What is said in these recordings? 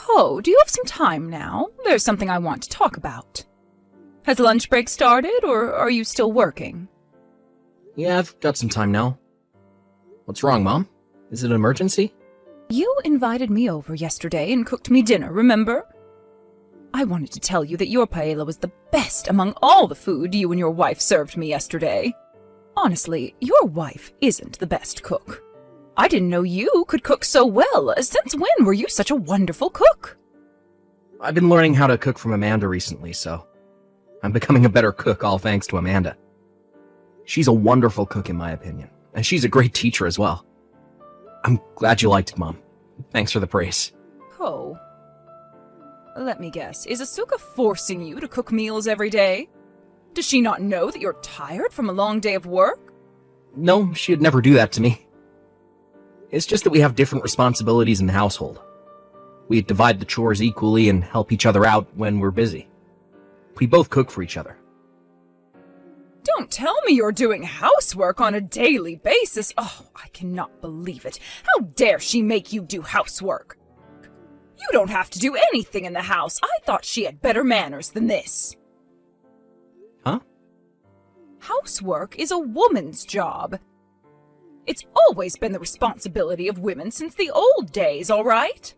Oh, do you have some time now? There's something I want to talk about. Has lunch break started, or are you still working? Yeah, I've got some time now. What's wrong, Mom? Is it an emergency? You invited me over yesterday and cooked me dinner, remember? I wanted to tell you that your paella was the best among all the food you and your wife served me yesterday. Honestly, your wife isn't the best cook. I didn't know you could cook so well. Since when were you such a wonderful cook? I've been learning how to cook from Amanda recently, so I'm becoming a better cook all thanks to Amanda. She's a wonderful cook in my opinion, and she's a great teacher as well. I'm glad you liked it, Mom. Thanks for the praise. Oh. Let me guess, is Asuka forcing you to cook meals every day? Does she not know that you're tired from a long day of work? No, she'd never do that to me. It's just that we have different responsibilities in the household. We divide the chores equally and help each other out when we're busy. We both cook for each other. Don't tell me you're doing housework on a daily basis. Oh, I cannot believe it. How dare she make you do housework? You don't have to do anything in the house. I thought she had better manners than this. Huh? Housework is a woman's job. It's always been the responsibility of women since the old days, all right?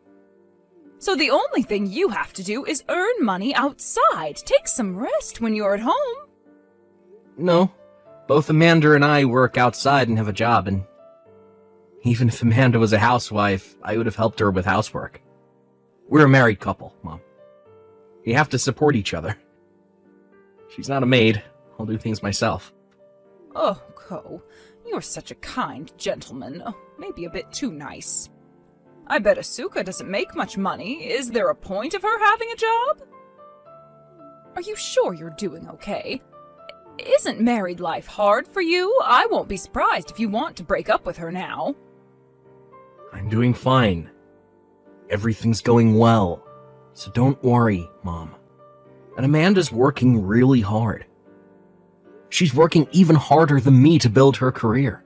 So the only thing you have to do is earn money outside. Take some rest when you're at home. No, both Amanda and I work outside and have a job, and even if Amanda was a housewife, I would have helped her with housework. We're a married couple, Mom. We have to support each other. She's not a maid. I'll do things myself. Oh, Ko, you're such a kind gentleman. Oh, maybe a bit too nice. I bet Asuka doesn't make much money. Is there a point of her having a job? Are you sure you're doing okay? Isn't married life hard for you? I won't be surprised if you want to break up with her now. I'm doing fine. Everything's going well. So don't worry, Mom. And Amanda's working really hard. She's working even harder than me to build her career.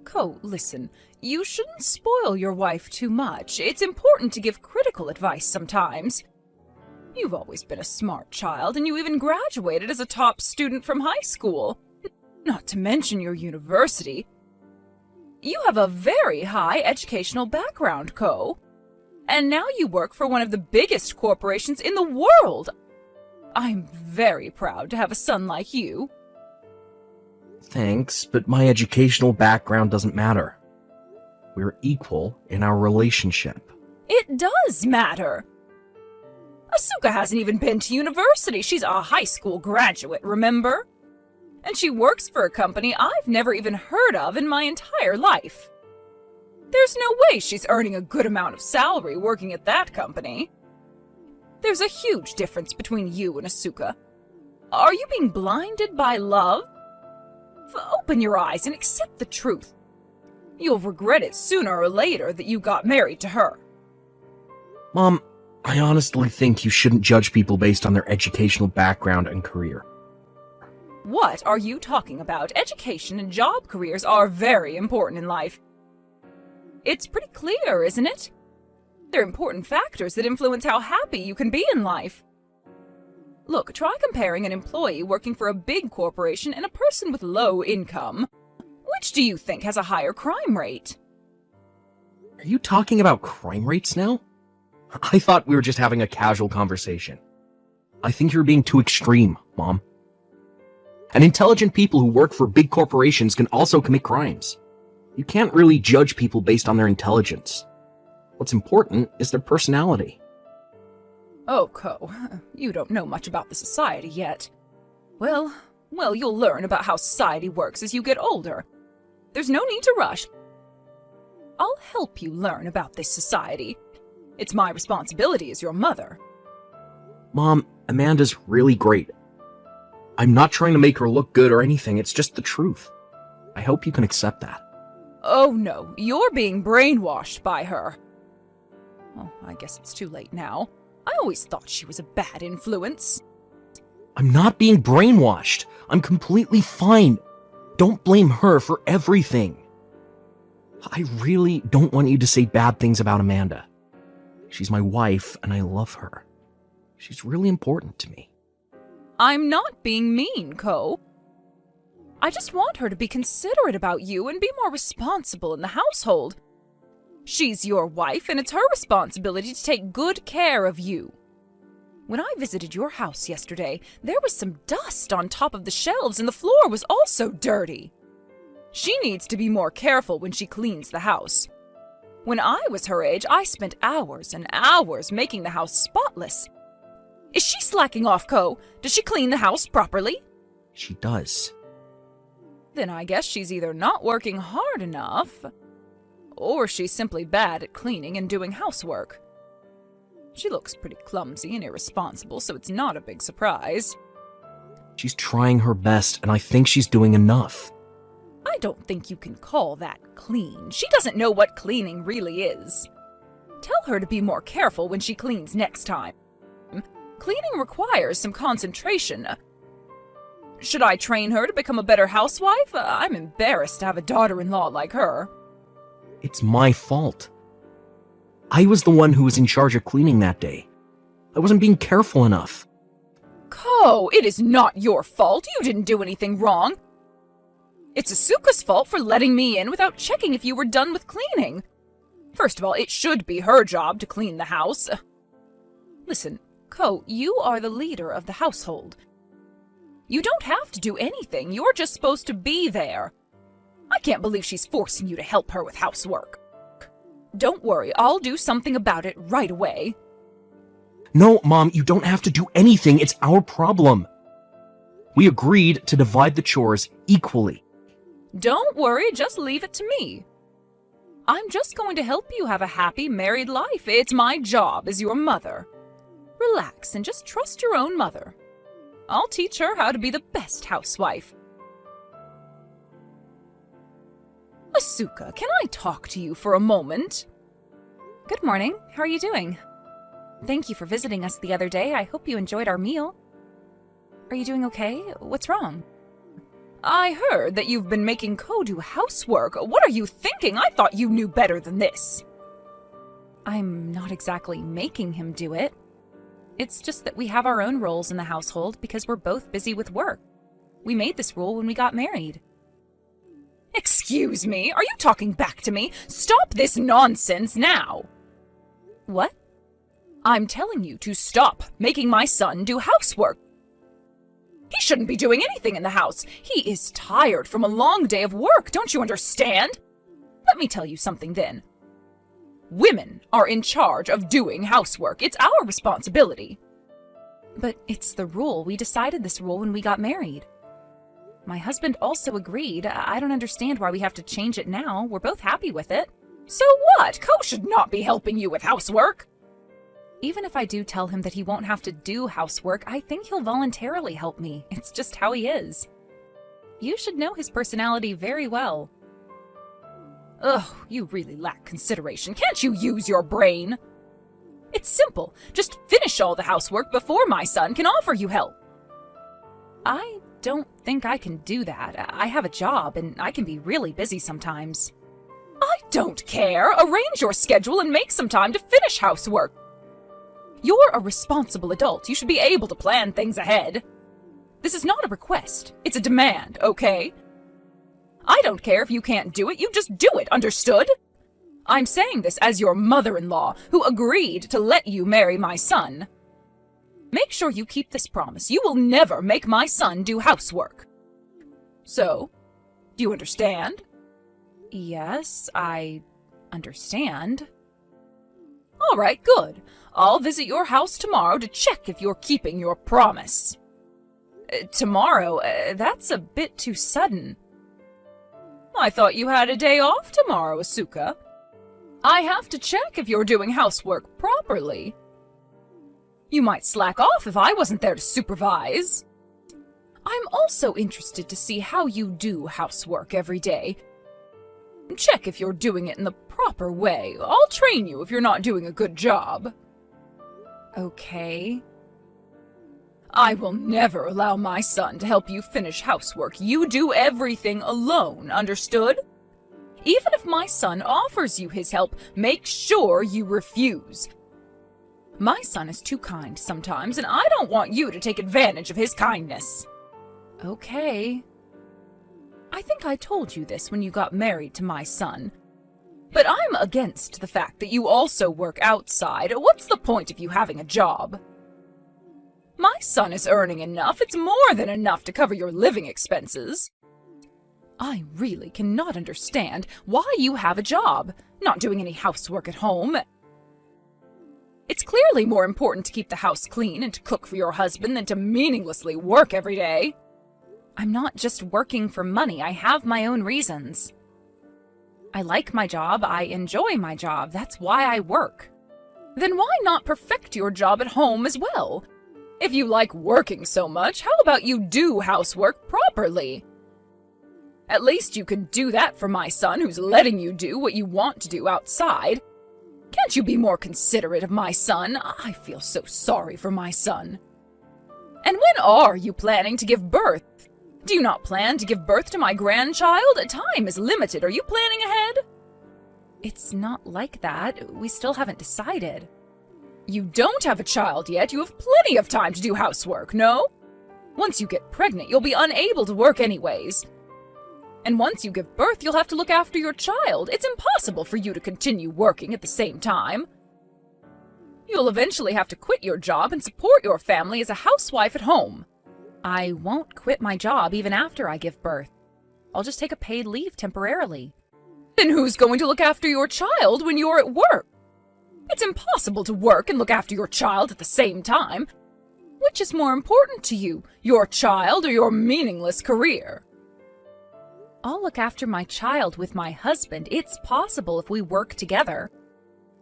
Ko, listen, you shouldn't spoil your wife too much. It's important to give critical advice sometimes. You've always been a smart child, and you even graduated as a top student from high school. Not to mention your university. You have a very high educational background, Ko. And now you work for one of the biggest corporations in the world. I'm very proud to have a son like you. Thanks, but my educational background doesn't matter. We're equal in our relationship. It does matter. Asuka hasn't even been to university. She's a high school graduate, remember? And she works for a company I've never even heard of in my entire life. There's no way she's earning a good amount of salary working at that company. There's a huge difference between you and Asuka. Are you being blinded by love? Open your eyes and accept the truth. You'll regret it sooner or later that you got married to her. Mom, I honestly think you shouldn't judge people based on their educational background and career. What are you talking about? Education and job careers are very important in life. It's pretty clear, isn't it? They're important factors that influence how happy you can be in life. Look, try comparing an employee working for a big corporation and a person with low income. Which do you think has a higher crime rate? Are you talking about crime rates now? I thought we were just having a casual conversation. I think you're being too extreme, Mom. And intelligent people who work for big corporations can also commit crimes. You can't really judge people based on their intelligence. What's important is their personality. Oh, Ko, you don't know much about the society yet. Well, you'll learn about how society works as you get older. There's no need to rush. I'll help you learn about this society. It's my responsibility as your mother. Mom, Amanda's really great. I'm not trying to make her look good or anything, it's just the truth. I hope you can accept that. Oh no, you're being brainwashed by her. Oh, I guess it's too late now. I always thought she was a bad influence. I'm not being brainwashed. I'm completely fine. Don't blame her for everything. I really don't want you to say bad things about Amanda. She's my wife, and I love her. She's really important to me. I'm not being mean, Ko. I just want her to be considerate about you and be more responsible in the household. She's your wife, and it's her responsibility to take good care of you. When I visited your house yesterday, there was some dust on top of the shelves, and the floor was also dirty. She needs to be more careful when she cleans the house. When I was her age, I spent hours and hours making the house spotless. Is she slacking off, Ko? Does she clean the house properly? She does. Then I guess she's either not working hard enough, or she's simply bad at cleaning and doing housework. She looks pretty clumsy and irresponsible, so it's not a big surprise. She's trying her best, and I think she's doing enough. I don't think you can call that clean. She doesn't know what cleaning really is. Tell her to be more careful when she cleans next time. Cleaning requires some concentration. Should I train her to become a better housewife? I'm embarrassed to have a daughter-in-law like her. It's my fault. I was the one who was in charge of cleaning that day. I wasn't being careful enough. Ko, it is not your fault. You didn't do anything wrong. It's Asuka's fault for letting me in without checking if you were done with cleaning. First of all, it should be her job to clean the house. Listen, Ko, you are the leader of the household. You don't have to do anything. You're just supposed to be there. I can't believe she's forcing you to help her with housework. Don't worry, I'll do something about it right away. No, Mom, you don't have to do anything. It's our problem. We agreed to divide the chores equally. Don't worry, just leave it to me. I'm just going to help you have a happy married life. It's my job as your mother. Relax and just trust your own mother. I'll teach her how to be the best housewife. Asuka, can I talk to you for a moment? Good morning. How are you doing? Thank you for visiting us the other day. I hope you enjoyed our meal. Are you doing okay? What's wrong? I heard that you've been making Ko do housework. What are you thinking? I thought you knew better than this. I'm not exactly making him do it. It's just that we have our own roles in the household because we're both busy with work. We made this rule when we got married. Excuse me, are you talking back to me? Stop this nonsense now! What? I'm telling you to stop making my son do housework. He shouldn't be doing anything in the house. He is tired from a long day of work, don't you understand? Let me tell you something then. Women are in charge of doing housework. It's our responsibility. But it's the rule. We decided this rule when we got married. My husband also agreed. I don't understand why we have to change it now. We're both happy with it. So what? Ko should not be helping you with housework. Even if I do tell him that he won't have to do housework, I think he'll voluntarily help me. It's just how he is. You should know his personality very well. Ugh, you really lack consideration. Can't you use your brain? It's simple. Just finish all the housework before my son can offer you help. I don't think I can do that. I have a job, and I can be really busy sometimes. I don't care. Arrange your schedule and make some time to finish housework. You're a responsible adult. You should be able to plan things ahead. This is not a request. It's a demand, okay? I don't care if you can't do it. You just do it, understood? I'm saying this as your mother-in-law, who agreed to let you marry my son. Make sure you keep this promise. You will never make my son do housework. So, do you understand? Yes, I understand. All right, good. I'll visit your house tomorrow to check if you're keeping your promise. Tomorrow? That's a bit too sudden. I thought you had a day off tomorrow, Asuka. I have to check if you're doing housework properly. You might slack off if I wasn't there to supervise. I'm also interested to see how you do housework every day. Check if you're doing it in the proper way. I'll train you if you're not doing a good job. Okay. I will never allow my son to help you finish housework. You do everything alone, understood? Even if my son offers you his help, make sure you refuse. My son is too kind sometimes, and I don't want you to take advantage of his kindness. Okay. I think I told you this when you got married to my son. But I'm against the fact that you also work outside. What's the point of you having a job? My son is earning enough. It's more than enough to cover your living expenses. I really cannot understand why you have a job, not doing any housework at home. It's clearly more important to keep the house clean and to cook for your husband than to meaninglessly work every day. I'm not just working for money. I have my own reasons. I like my job. I enjoy my job. That's why I work. Then why not perfect your job at home as well? If you like working so much, how about you do housework properly? At least you can do that for my son who's letting you do what you want to do outside. Can't you be more considerate of my son? I feel so sorry for my son. And when are you planning to give birth? Do you not plan to give birth to my grandchild? Time is limited. Are you planning ahead? It's not like that. We still haven't decided. You don't have a child yet. You have plenty of time to do housework, no? Once you get pregnant, you'll be unable to work anyways. And once you give birth, you'll have to look after your child. It's impossible for you to continue working at the same time. You'll eventually have to quit your job and support your family as a housewife at home. I won't quit my job even after I give birth. I'll just take a paid leave temporarily. Then who's going to look after your child when you're at work? It's impossible to work and look after your child at the same time. Which is more important to you, your child or your meaningless career? I'll look after my child with my husband. It's possible if we work together.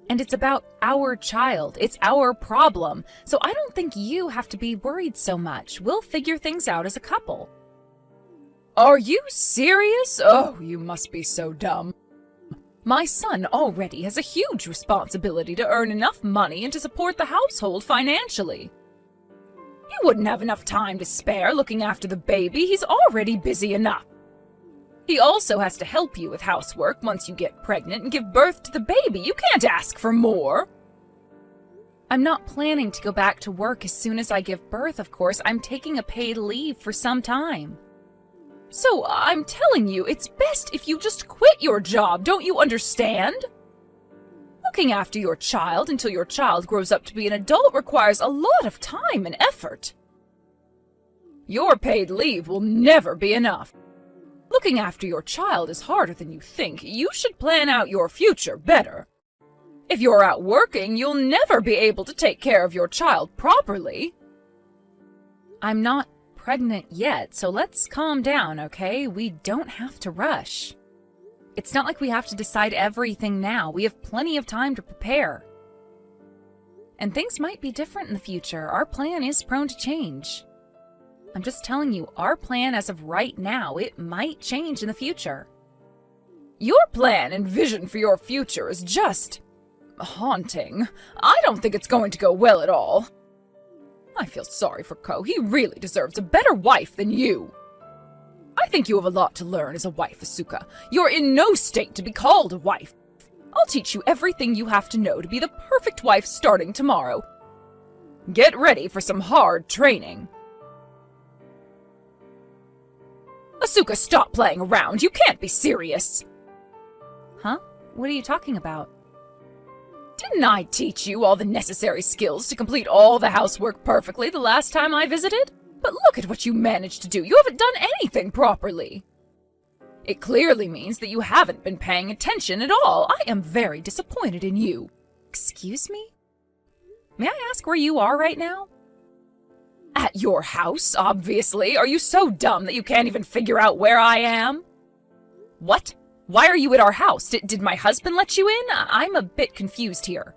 And it's about our child. It's our problem. So I don't think you have to be worried so much. We'll figure things out as a couple. Are you serious? Oh, you must be so dumb. My son already has a huge responsibility to earn enough money and to support the household financially. He wouldn't have enough time to spare looking after the baby. He's already busy enough. He also has to help you with housework once you get pregnant and give birth to the baby. You can't ask for more. I'm not planning to go back to work as soon as I give birth, of course. I'm taking a paid leave for some time. So I'm telling you, it's best if you just quit your job. Don't you understand? Looking after your child until your child grows up to be an adult requires a lot of time and effort. Your paid leave will never be enough. Looking after your child is harder than you think. You should plan out your future better. If you're out working, you'll never be able to take care of your child properly. I'm not pregnant yet, so let's calm down, okay? We don't have to rush. It's not like we have to decide everything now. We have plenty of time to prepare. And things might be different in the future. Our plan is prone to change. I'm just telling you, our plan as of right now, it might change in the future. Your plan and vision for your future is just haunting. I don't think it's going to go well at all. I feel sorry for Ko. He really deserves a better wife than you. I think you have a lot to learn as a wife, Asuka. You're in no state to be called a wife. I'll teach you everything you have to know to be the perfect wife starting tomorrow. Get ready for some hard training. Asuka, stop playing around. You can't be serious. Huh? What are you talking about? Didn't I teach you all the necessary skills to complete all the housework perfectly the last time I visited? But look at what you managed to do. You haven't done anything properly. It clearly means that you haven't been paying attention at all. I am very disappointed in you. Excuse me? May I ask where you are right now? At your house, obviously. Are you so dumb that you can't even figure out where I am? What? Why are you at our house? Did my husband let you in? I'm a bit confused here.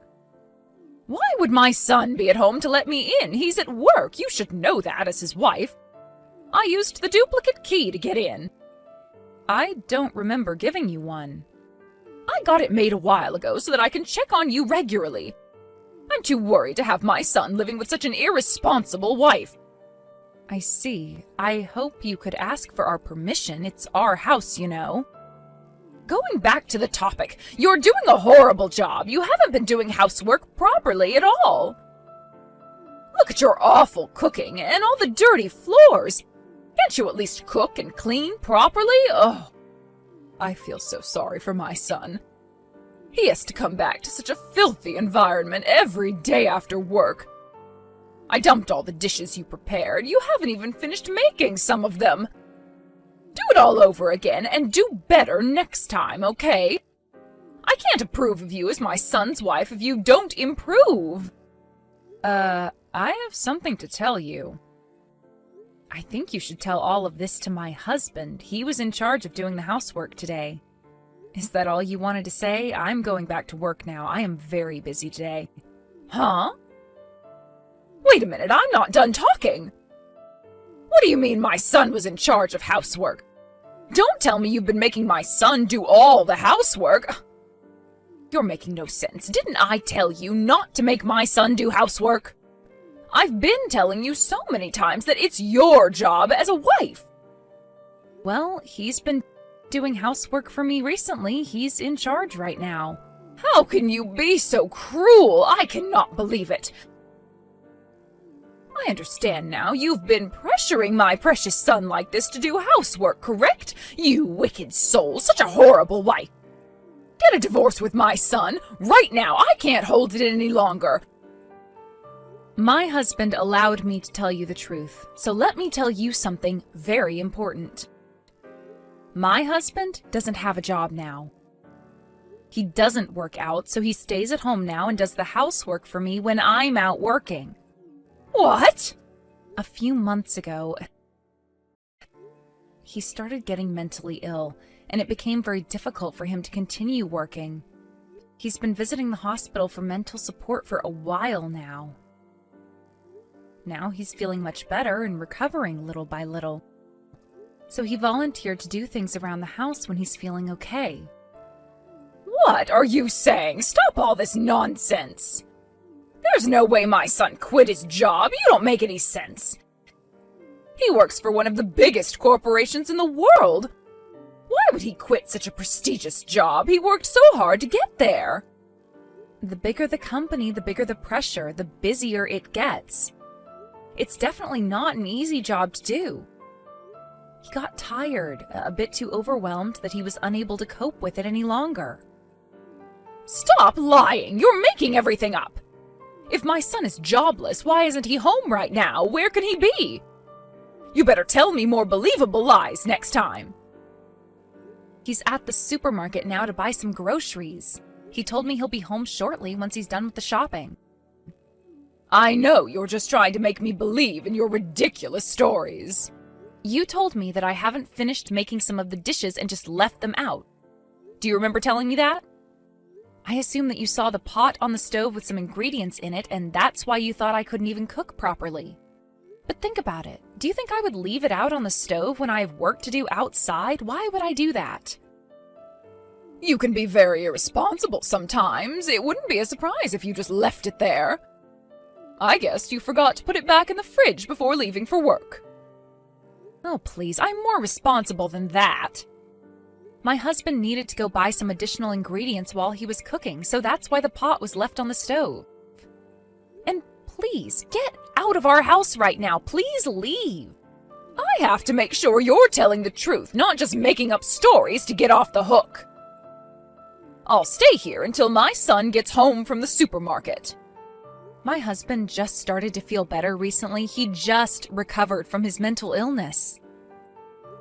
Why would my son be at home to let me in? He's at work. You should know that as his wife. I used the duplicate key to get in. I don't remember giving you one. I got it made a while ago so that I can check on you regularly. I'm too worried to have my son living with such an irresponsible wife. I see. I hope you could ask for our permission. It's our house, you know. Going back to the topic, you're doing a horrible job. You haven't been doing housework properly at all. Look at your awful cooking and all the dirty floors. Can't you at least cook and clean properly? Oh, I feel so sorry for my son. He has to come back to such a filthy environment every day after work. I dumped all the dishes you prepared. You haven't even finished making some of them. Do it all over again and do better next time, okay? I can't approve of you as my son's wife if you don't improve. I have something to tell you. I think you should tell all of this to my husband. He was in charge of doing the housework today. Is that all you wanted to say? I'm going back to work now. I am very busy today. Huh? Wait a minute, I'm not done talking. What do you mean my son was in charge of housework? Don't tell me you've been making my son do all the housework. You're making no sense. Didn't I tell you not to make my son do housework? I've been telling you so many times that it's your job as a wife. Well, he's been doing housework for me recently. He's in charge right now. How can you be so cruel? I cannot believe it. I understand now. You've been pressuring my precious son like this to do housework, correct? You wicked soul, such a horrible wife. Get a divorce with my son, right now. I can't hold it any longer. My husband allowed me to tell you the truth, so let me tell you something very important. My husband doesn't have a job now. He doesn't work out, so he stays at home now and does the housework for me when I'm out working. What? A few months ago, he started getting mentally ill, and it became very difficult for him to continue working. He's been visiting the hospital for mental support for a while now. Now he's feeling much better and recovering little by little. So he volunteered to do things around the house when he's feeling okay. What are you saying? Stop all this nonsense. There's no way my son quit his job. You don't make any sense. He works for one of the biggest corporations in the world. Why would he quit such a prestigious job? He worked so hard to get there. The bigger the company, the bigger the pressure, the busier it gets. It's definitely not an easy job to do. He got tired, a bit too overwhelmed that he was unable to cope with it any longer. Stop lying! You're making everything up! If my son is jobless, why isn't he home right now? Where can he be? You better tell me more believable lies next time. He's at the supermarket now to buy some groceries. He told me he'll be home shortly once he's done with the shopping. I know you're just trying to make me believe in your ridiculous stories. You told me that I haven't finished making some of the dishes and just left them out. Do you remember telling me that? I assume that you saw the pot on the stove with some ingredients in it, and that's why you thought I couldn't even cook properly. But think about it. Do you think I would leave it out on the stove when I have work to do outside? Why would I do that? You can be very irresponsible sometimes. It wouldn't be a surprise if you just left it there. I guess you forgot to put it back in the fridge before leaving for work. Oh, please, I'm more responsible than that. My husband needed to go buy some additional ingredients while he was cooking, so that's why the pot was left on the stove. And please, get out of our house right now. Please leave. I have to make sure you're telling the truth, not just making up stories to get off the hook. I'll stay here until my son gets home from the supermarket. My husband just started to feel better recently. He just recovered from his mental illness.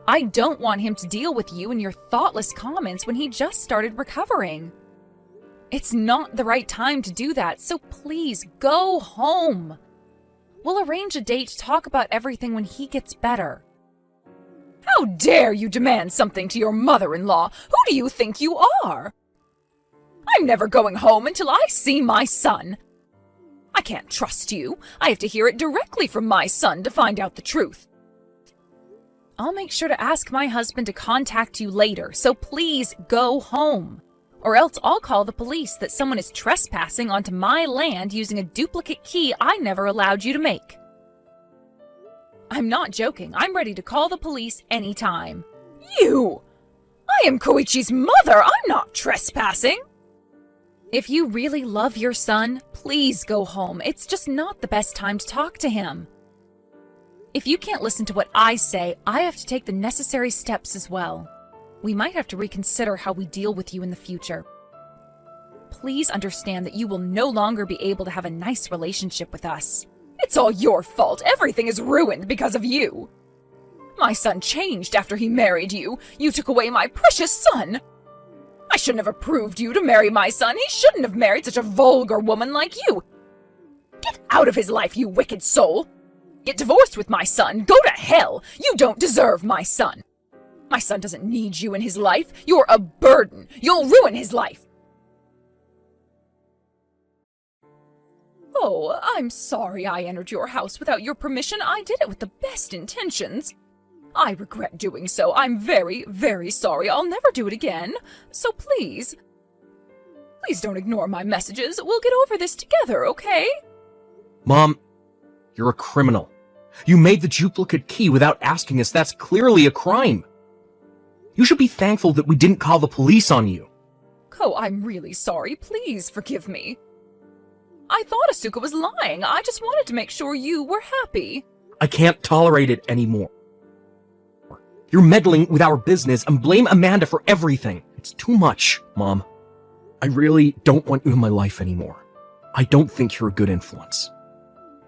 I don't want him to deal with you and your thoughtless comments when he just started recovering. It's not the right time to do that, so please go home. We'll arrange a date to talk about everything when he gets better. How dare you demand something to your mother-in-law? Who do you think you are? I'm never going home until I see my son. I can't trust you. I have to hear it directly from my son to find out the truth. I'll make sure to ask my husband to contact you later, so please go home. Or else I'll call the police that someone is trespassing onto my land using a duplicate key I never allowed you to make. I'm not joking. I'm ready to call the police anytime. You! I am Koichi's mother. I'm not trespassing. If you really love your son, please go home. It's just not the best time to talk to him. If you can't listen to what I say, I have to take the necessary steps as well. We might have to reconsider how we deal with you in the future. Please understand that you will no longer be able to have a nice relationship with us. It's all your fault. Everything is ruined because of you. My son changed after he married you. You took away my precious son. I shouldn't have approved you to marry my son. He shouldn't have married such a vulgar woman like you. Get out of his life, you wicked soul. Get divorced with my son. Go to hell. You don't deserve my son. My son doesn't need you in his life. You're a burden. You'll ruin his life. Oh, I'm sorry I entered your house without your permission. I did it with the best intentions. I regret doing so. I'm very, very sorry. I'll never do it again. So please don't ignore my messages. We'll get over this together, okay? Mom, you're a criminal. You made the duplicate key without asking us. That's clearly a crime. You should be thankful that we didn't call the police on you. Ko, I'm really sorry. Please forgive me. I thought Asuka was lying. I just wanted to make sure you were happy. I can't tolerate it anymore. You're meddling with our business and blame Amanda for everything. It's too much, Mom. I really don't want you in my life anymore. I don't think you're a good influence.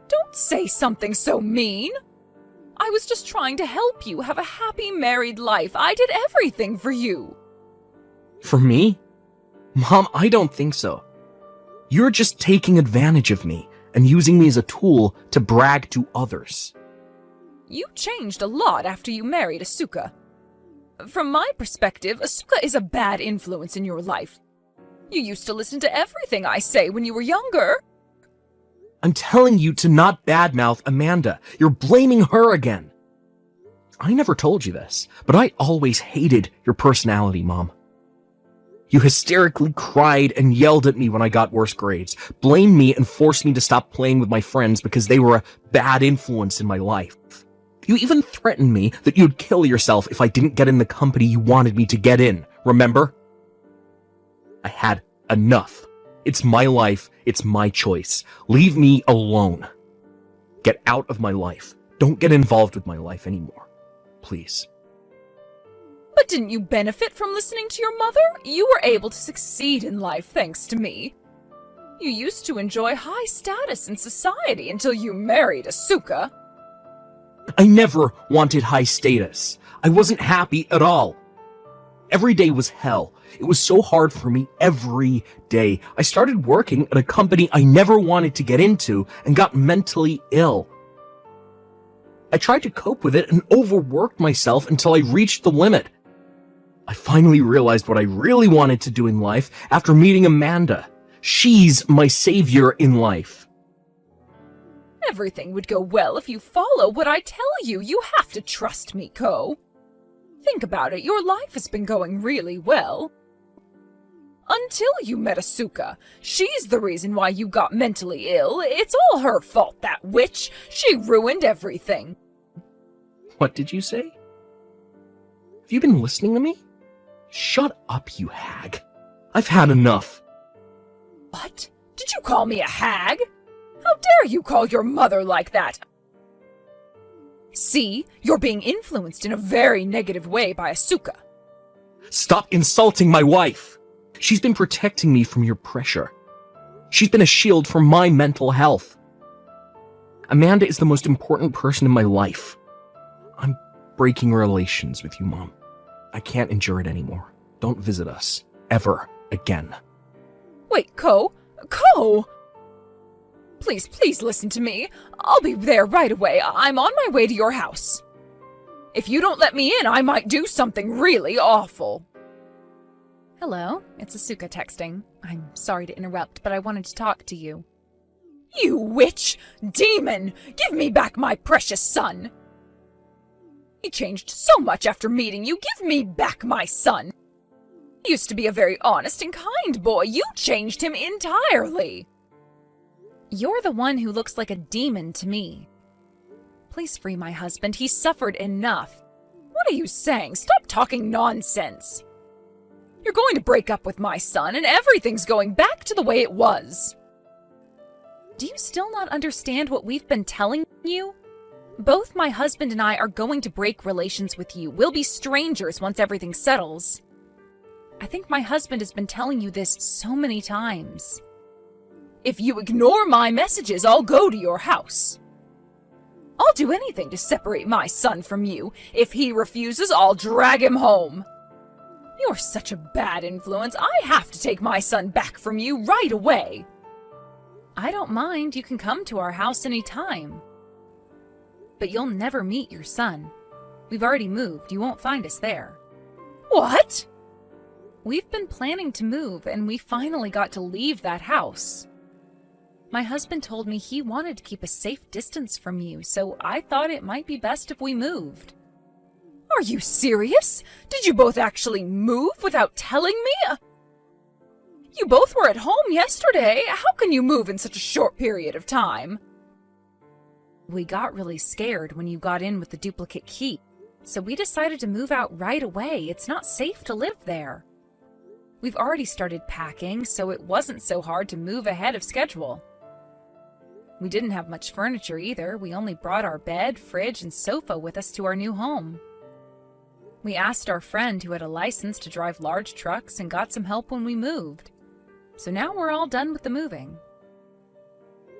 Don't say something so mean. I was just trying to help you have a happy married life. I did everything for you. For me? Mom, I don't think so. You're just taking advantage of me and using me as a tool to brag to others. You changed a lot after you married Asuka. From my perspective, Asuka is a bad influence in your life. You used to listen to everything I say when you were younger. I'm telling you to not badmouth Amanda. You're blaming her again. I never told you this, but I always hated your personality, Mom. You hysterically cried and yelled at me when I got worse grades, blamed me and forced me to stop playing with my friends because they were a bad influence in my life. You even threatened me that you'd kill yourself if I didn't get in the company you wanted me to get in, remember? I had enough. It's my life, it's my choice. Leave me alone. Get out of my life. Don't get involved with my life anymore. Please. But didn't you benefit from listening to your mother? You were able to succeed in life thanks to me. You used to enjoy high status in society until you married Asuka. I never wanted high status. I wasn't happy at all. Every day was hell. It was so hard for me every day. I started working at a company I never wanted to get into and got mentally ill. I tried to cope with it and overworked myself until I reached the limit. I finally realized what I really wanted to do in life after meeting Amanda. She's my savior in life. Everything would go well if you follow what I tell you. You have to trust me, Ko. Think about it. Your life has been going really well. Until you met Asuka. She's the reason why you got mentally ill. It's all her fault, that witch. She ruined everything. What did you say? Have you been listening to me? Shut up, you hag. I've had enough. What? Did you call me a hag? How dare you call your mother like that? See, you're being influenced in a very negative way by Asuka. Stop insulting my wife. She's been protecting me from your pressure. She's been a shield for my mental health. Amanda is the most important person in my life. I'm breaking relations with you, Mom. I can't endure it anymore. Don't visit us. Ever again. Wait, Ko? Ko! Please listen to me. I'll be there right away. I'm on my way to your house. If you don't let me in, I might do something really awful. Hello, it's Asuka texting. I'm sorry to interrupt, but I wanted to talk to you. You witch! Demon! Give me back my precious son! He changed so much after meeting you. Give me back my son! He used to be a very honest and kind boy. You changed him entirely. You're the one who looks like a demon to me. Please free my husband. He's suffered enough. What are you saying? Stop talking nonsense. You're going to break up with my son, and everything's going back to the way it was. Do you still not understand what we've been telling you? Both my husband and I are going to break relations with you. We'll be strangers once everything settles. I think my husband has been telling you this so many times. If you ignore my messages, I'll go to your house. I'll do anything to separate my son from you. If he refuses, I'll drag him home. You're such a bad influence. I have to take my son back from you right away. I don't mind. You can come to our house anytime. But you'll never meet your son. We've already moved. You won't find us there. What? We've been planning to move, and we finally got to leave that house. My husband told me he wanted to keep a safe distance from you, so I thought it might be best if we moved. Are you serious? Did you both actually move without telling me? You both were at home yesterday. How can you move in such a short period of time? We got really scared when you got in with the duplicate key, so we decided to move out right away. It's not safe to live there. We've already started packing, so it wasn't so hard to move ahead of schedule. We didn't have much furniture either. We only brought our bed, fridge, and sofa with us to our new home. We asked our friend who had a license to drive large trucks and got some help when we moved. So now we're all done with the moving.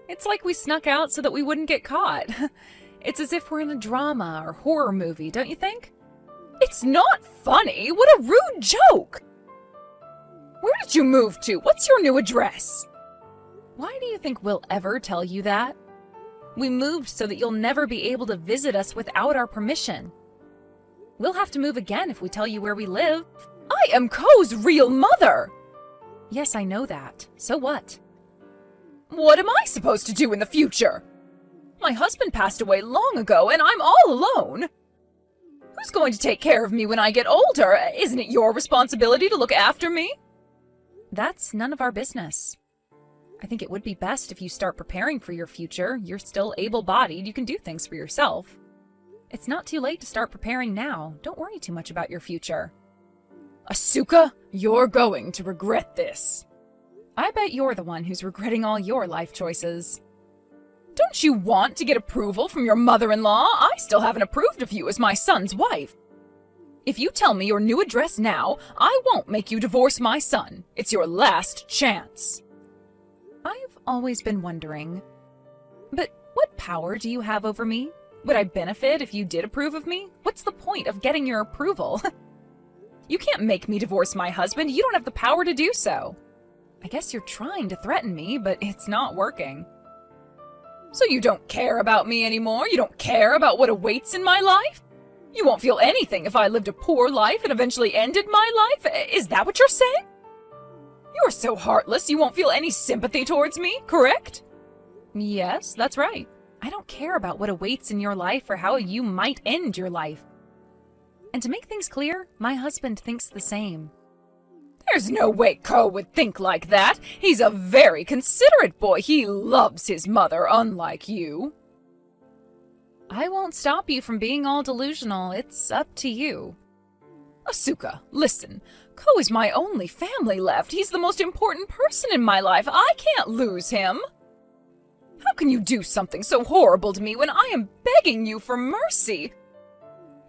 It's like we snuck out so that we wouldn't get caught. It's as if we're in a drama or horror movie, don't you think? It's not funny. What a rude joke. Where did you move to? What's your new address? Why do you think we'll ever tell you that? We moved so that you'll never be able to visit us without our permission. We'll have to move again if we tell you where we live. I am Ko's real mother. Yes, I know that. So what? What am I supposed to do in the future? My husband passed away long ago, and I'm all alone. Who's going to take care of me when I get older? Isn't it your responsibility to look after me? That's none of our business. I think it would be best if you start preparing for your future. You're still able-bodied. You can do things for yourself. It's not too late to start preparing now. Don't worry too much about your future. Asuka, you're going to regret this. I bet you're the one who's regretting all your life choices. Don't you want to get approval from your mother-in-law? I still haven't approved of you as my son's wife. If you tell me your new address now, I won't make you divorce my son. It's your last chance. I've always been wondering, but what power do you have over me? Would I benefit if you did approve of me? What's the point of getting your approval? You can't make me divorce my husband. You don't have the power to do so. I guess you're trying to threaten me, but it's not working. So you don't care about me anymore? You don't care about what awaits in my life? You won't feel anything if I lived a poor life and eventually ended my life? Is that what you're saying? You're so heartless you won't feel any sympathy towards me, correct? Yes, that's right. I don't care about what awaits in your life or how you might end your life. And to make things clear, my husband thinks the same. There's no way Ko would think like that. He's a very considerate boy. He loves his mother, unlike you. I won't stop you from being all delusional. It's up to you. Asuka, listen. Ko is my only family left. He's the most important person in my life. I can't lose him. How can you do something so horrible to me when I am begging you for mercy?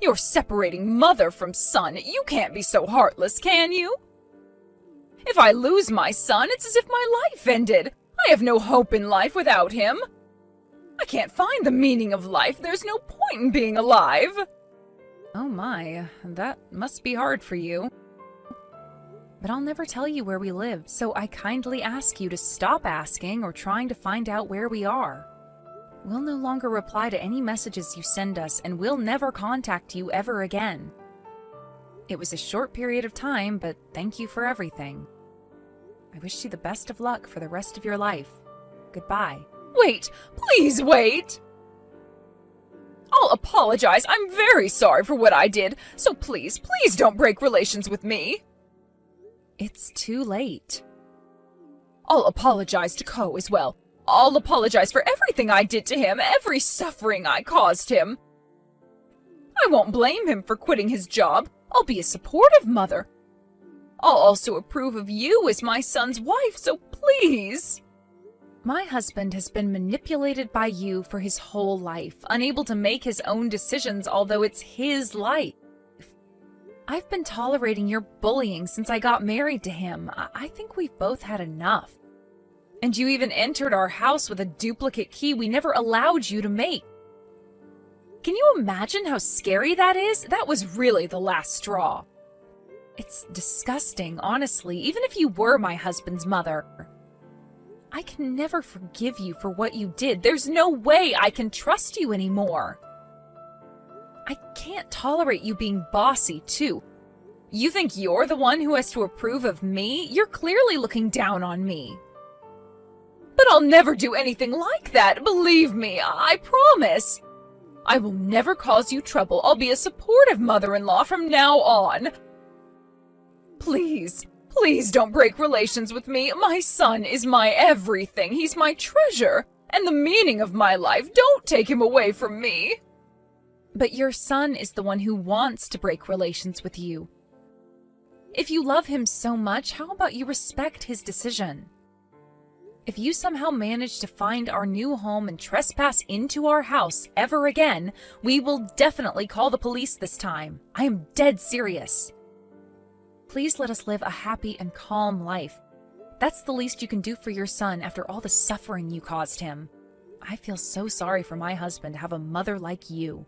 You're separating mother from son. You can't be so heartless, can you? If I lose my son, it's as if my life ended. I have no hope in life without him. I can't find the meaning of life. There's no point in being alive. Oh my, that must be hard for you. But I'll never tell you where we live, so I kindly ask you to stop asking or trying to find out where we are. We'll no longer reply to any messages you send us, and we'll never contact you ever again. It was a short period of time, but thank you for everything. I wish you the best of luck for the rest of your life. Goodbye. Wait! Please wait! I'll apologize. I'm very sorry for what I did, so please don't break relations with me. It's too late. I'll apologize to Ko as well. I'll apologize for everything I did to him, every suffering I caused him. I won't blame him for quitting his job. I'll be a supportive mother. I'll also approve of you as my son's wife, so please. My husband has been manipulated by you for his whole life, unable to make his own decisions, although it's his life. I've been tolerating your bullying since I got married to him. I think we've both had enough. And you even entered our house with a duplicate key we never allowed you to make. Can you imagine how scary that is? That was really the last straw. It's disgusting, honestly, even if you were my husband's mother. I can never forgive you for what you did. There's no way I can trust you anymore. I can't tolerate you being bossy, too. You think you're the one who has to approve of me? You're clearly looking down on me. But I'll never do anything like that, believe me, I promise. I will never cause you trouble. I'll be a supportive mother-in-law from now on. Please, please don't break relations with me. My son is my everything. He's my treasure and the meaning of my life. Don't take him away from me. But your son is the one who wants to break relations with you. If you love him so much, how about you respect his decision? If you somehow manage to find our new home and trespass into our house ever again, we will definitely call the police this time. I am dead serious. Please let us live a happy and calm life. That's the least you can do for your son after all the suffering you caused him. I feel so sorry for my husband to have a mother like you.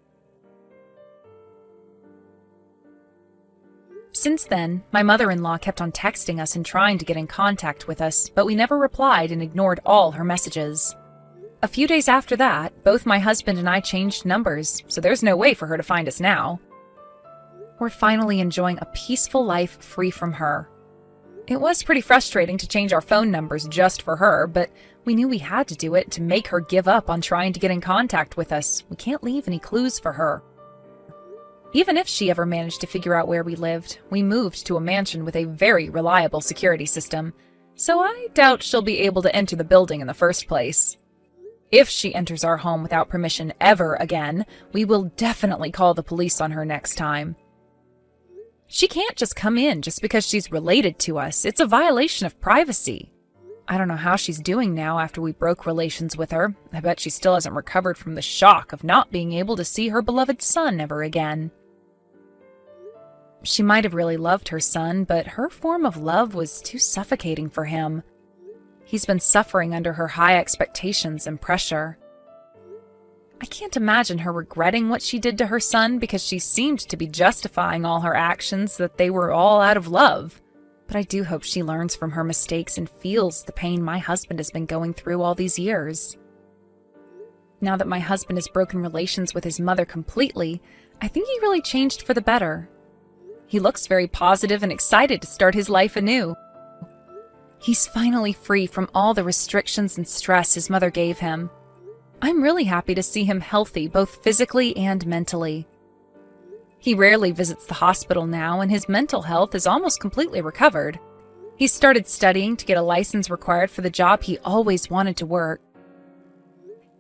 Since then, my mother-in-law kept on texting us and trying to get in contact with us, but we never replied and ignored all her messages. A few days after that, both my husband and I changed numbers, so there's no way for her to find us now. We're finally enjoying a peaceful life free from her. It was pretty frustrating to change our phone numbers just for her, but we knew we had to do it to make her give up on trying to get in contact with us. We can't leave any clues for her. Even if she ever managed to figure out where we lived, we moved to a mansion with a very reliable security system, so I doubt she'll be able to enter the building in the first place. If she enters our home without permission ever again, we will definitely call the police on her next time. She can't just come in just because she's related to us. It's a violation of privacy. I don't know how she's doing now after we broke relations with her. I bet she still hasn't recovered from the shock of not being able to see her beloved son ever again. She might have really loved her son, but her form of love was too suffocating for him. He's been suffering under her high expectations and pressure. I can't imagine her regretting what she did to her son because she seemed to be justifying all her actions that they were all out of love. But I do hope she learns from her mistakes and feels the pain my husband has been going through all these years. Now that my husband has broken relations with his mother completely, I think he really changed for the better. He looks very positive and excited to start his life anew. He's finally free from all the restrictions and stress his mother gave him. I'm really happy to see him healthy, both physically and mentally. He rarely visits the hospital now, and his mental health is almost completely recovered. He's started studying to get a license required for the job he always wanted to work.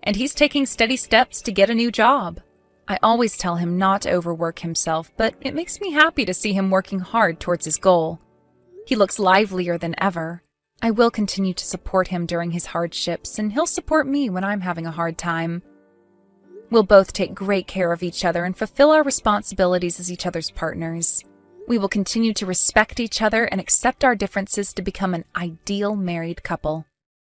And he's taking steady steps to get a new job. I always tell him not to overwork himself, but it makes me happy to see him working hard towards his goal. He looks livelier than ever. I will continue to support him during his hardships, and he'll support me when I'm having a hard time. We'll both take great care of each other and fulfill our responsibilities as each other's partners. We will continue to respect each other and accept our differences to become an ideal married couple.